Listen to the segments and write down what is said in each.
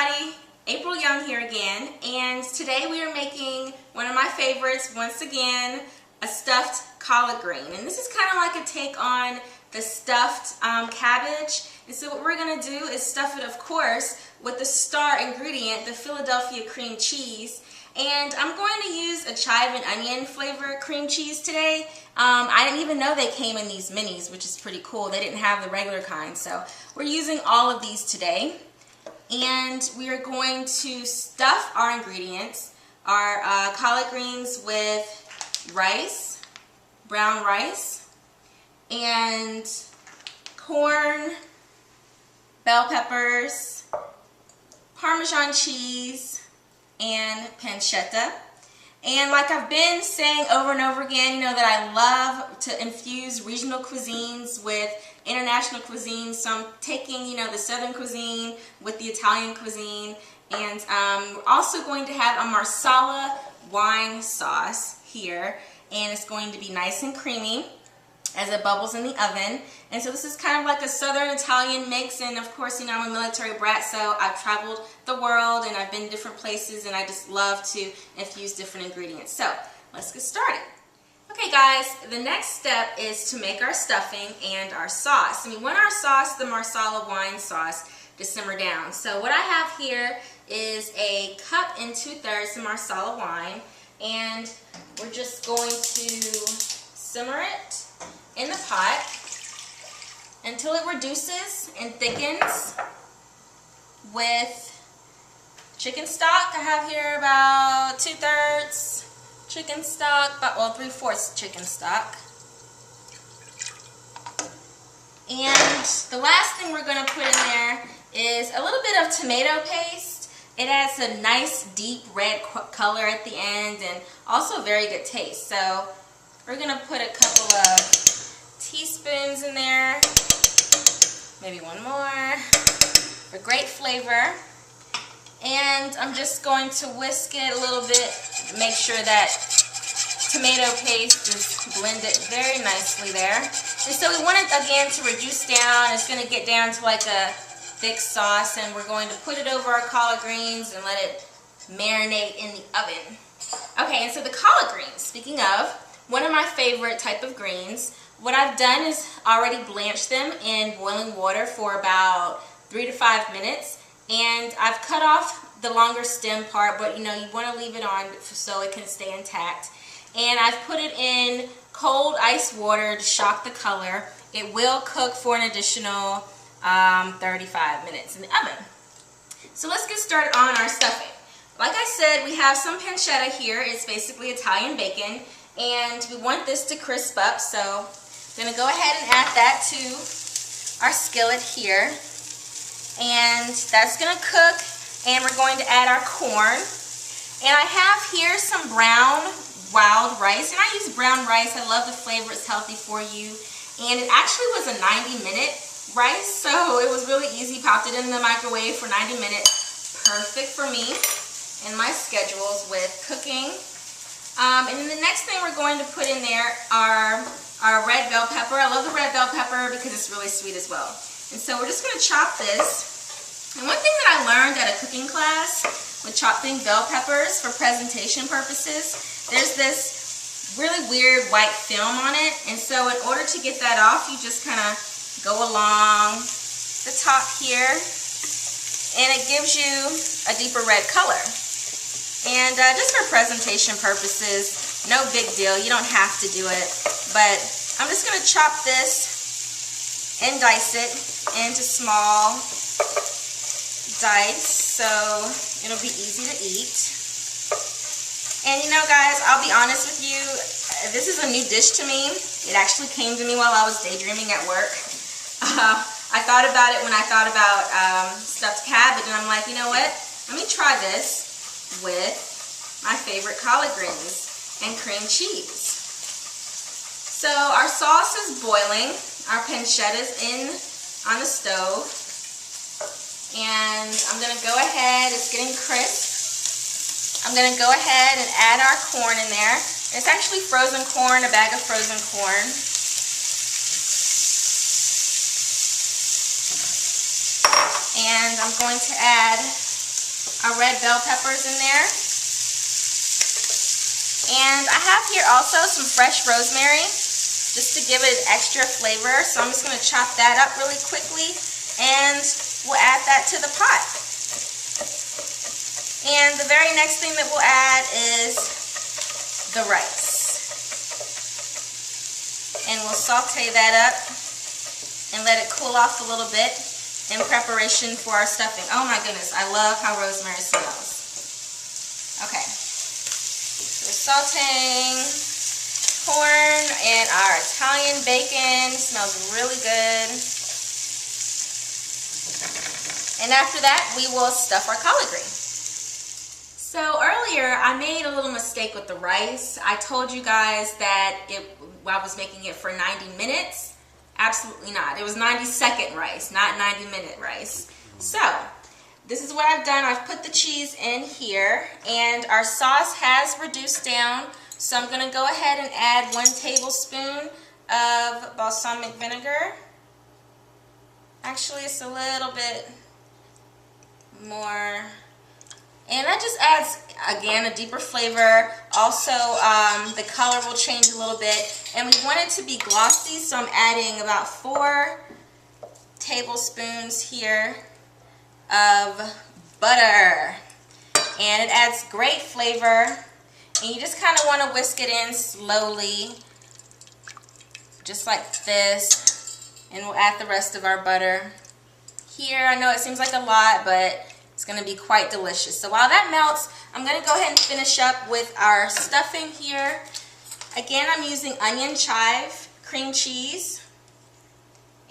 everybody, April Young here again, and today we are making one of my favorites once again, a stuffed collard green. And this is kind of like a take on the stuffed cabbage. And so what we're going to do is stuff it, of course, with the star ingredient, the Philadelphia cream cheese. And I'm going to use a chive and onion flavored cream cheese today. I didn't even know they came in these minis, which is pretty cool. They didn't have the regular kind, so we're using all of these today. And we are going to stuff our ingredients, our collard greens, with rice, brown rice, and corn, bell peppers, Parmesan cheese, and pancetta. And like I've been saying over and over again, you know that I love to infuse regional cuisines with international cuisine. So I'm taking, you know, the southern cuisine with the Italian cuisine. And we're also going to have a Marsala wine sauce here. And it's going to be nice and creamy as it bubbles in the oven. And so this is kind of like a southern Italian mix, and of course, you know, I'm a military brat, so I've traveled the world and I've been different places, and I just love to infuse different ingredients. So let's get started. Okay guys, the next step is to make our stuffing and our sauce. And we want our sauce, the Marsala wine sauce, to simmer down. So what I have here is a cup and 2/3 of Marsala wine, and we're just going to simmer it in the pot until it reduces and thickens with chicken stock. I have here about 2/3 chicken stock, well, 3/4 chicken stock. And the last thing we're going to put in there is a little bit of tomato paste. It adds a nice deep red color at the end and also very good taste. So we're going to put a couple of teaspoons in there, maybe one more for great flavor. And I'm just going to whisk it a little bit, make sure that tomato paste is blended very nicely there. And so we want it again to reduce down. It's going to get down to like a thick sauce, and we're going to put it over our collard greens and let it marinate in the oven. Okay, and so the collard greens, speaking of, one of my favorite type of greens. What I've done is already blanched them in boiling water for about 3 to 5 minutes, and I've cut off the longer stem part, but you know, you want to leave it on so it can stay intact. And I've put it in cold ice water to shock the color. It will cook for an additional 35 minutes in the oven. So let's get started on our stuffing. Like I said, we have some pancetta here. It's basically Italian bacon, and we want this to crisp up, so I'm going to go ahead and add that to our skillet here. And that's going to cook, and we're going to add our corn. And I have here some brown wild rice, and I use brown rice. I love the flavor. It's healthy for you. And it actually was a 90-minute rice, so it was really easy. Popped it in the microwave for 90 minutes. Perfect for me and my schedules with cooking. And then the next thing we're going to put in there are our red bell pepper. I love the red bell pepper because it's really sweet as well. And so we're just going to chop this. And one thing that I learned at a cooking class with chopping bell peppers for presentation purposes, there's this really weird white film on it. And so in order to get that off, you just kind of go along the top here, and it gives you a deeper red color. And just for presentation purposes, no big deal. You don't have to do it. But I'm just going to chop this and dice it into small dice so it'll be easy to eat. And you know guys, I'll be honest with you, this is a new dish to me. It actually came to me while I was daydreaming at work. I thought about it when I thought about stuffed cabbage, and I'm like, you know what? Let me try this with my favorite collard greens and cream cheese. So our sauce is boiling, our pancetta's in on the stove, and I'm going to go ahead, it's getting crisp. I'm going to go ahead and add our corn in there. It's actually frozen corn, a bag of frozen corn. And I'm going to add our red bell peppers in there. And I have here also some fresh rosemary, just to give it extra flavor. So I'm just going to chop that up really quickly, and we'll add that to the pot. And the very next thing that we'll add is the rice. And we'll saute that up and let it cool off a little bit in preparation for our stuffing. Oh my goodness, I love how rosemary smells. Okay. Sauteing corn and our Italian bacon. Smells really good. And after that, we will stuff our collard green. So earlier, I made a little mistake with the rice. I told you guys that I was making it for 90 minutes. Absolutely not. It was 90-second rice, not 90-minute rice. So this is what I've done. I've put the cheese in here, and our sauce has reduced down. So I'm going to go ahead and add 1 tablespoon of balsamic vinegar. Actually, it's a little bit more. And that just adds, again, a deeper flavor. Also, the color will change a little bit. And we want it to be glossy, so I'm adding about 4 tablespoons here of butter, and it adds great flavor. And you just kind of want to whisk it in slowly, just like this, and we'll add the rest of our butter here. I know it seems like a lot, but it's going to be quite delicious. So while that melts, I'm going to go ahead and finish up with our stuffing here. Again, I'm using onion chive cream cheese,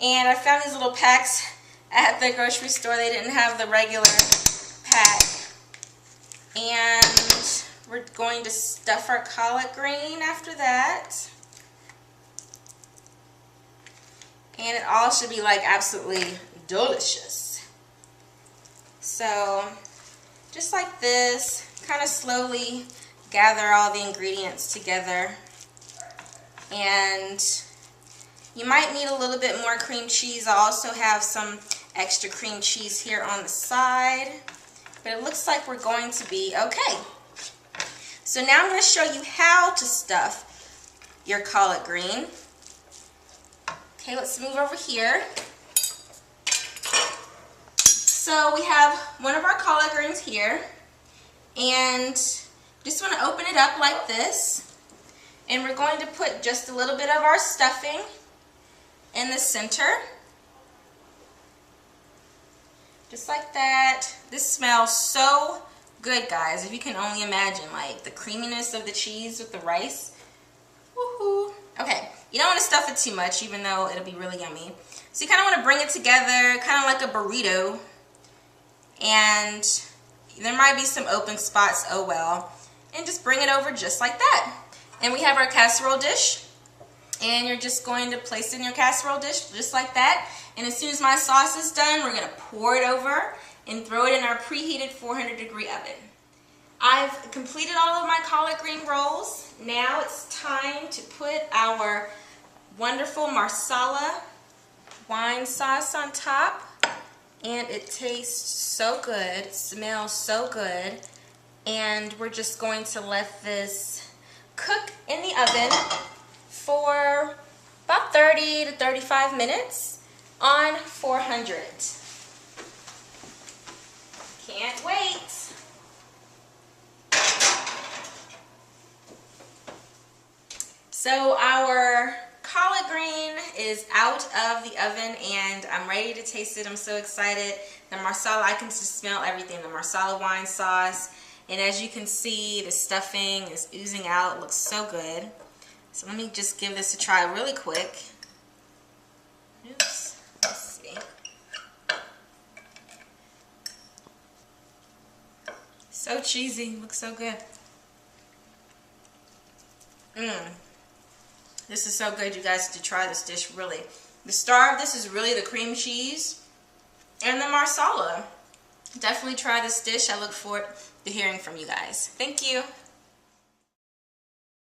and I found these little packs at the grocery store. They didn't have the regular pack. And we're going to stuff our collard green after that. And it all should be like absolutely delicious. So just like this, kind of slowly gather all the ingredients together. And you might need a little bit more cream cheese. I also have some extra cream cheese here on the side, but it looks like we're going to be okay. So now I'm going to show you how to stuff your collard green. Okay, let's move over here. So we have one of our collard greens here, and just want to open it up like this, and we're going to put just a little bit of our stuffing in the center. Just like that. This smells so good, guys. If you can only imagine, like the creaminess of the cheese with the rice. Woohoo! Okay, you don't want to stuff it too much, even though it'll be really yummy. So you kind of want to bring it together, kind of like a burrito. And there might be some open spots, oh well. And just bring it over just like that. And we have our casserole dish. And you're just going to place it in your casserole dish just like that. And as soon as my sauce is done, we're going to pour it over and throw it in our preheated 400-degree oven. I've completed all of my collard green rolls. Now it's time to put our wonderful Marsala wine sauce on top. And it tastes so good, it smells so good. And we're just going to let this cook in the oven for about 30 to 35 minutes on 400. Can't wait. So our collard green is out of the oven and I'm ready to taste it. I'm so excited. The Marsala, I can just smell everything. The Marsala wine sauce. And as you can see, the stuffing is oozing out. It looks so good. So let me just give this a try really quick. Oops. Let's see. So cheesy. Looks so good. This is so good, you guys, to try this dish, really. The star of this is really the cream cheese and the Marsala. Definitely try this dish. I look forward to hearing from you guys. Thank you.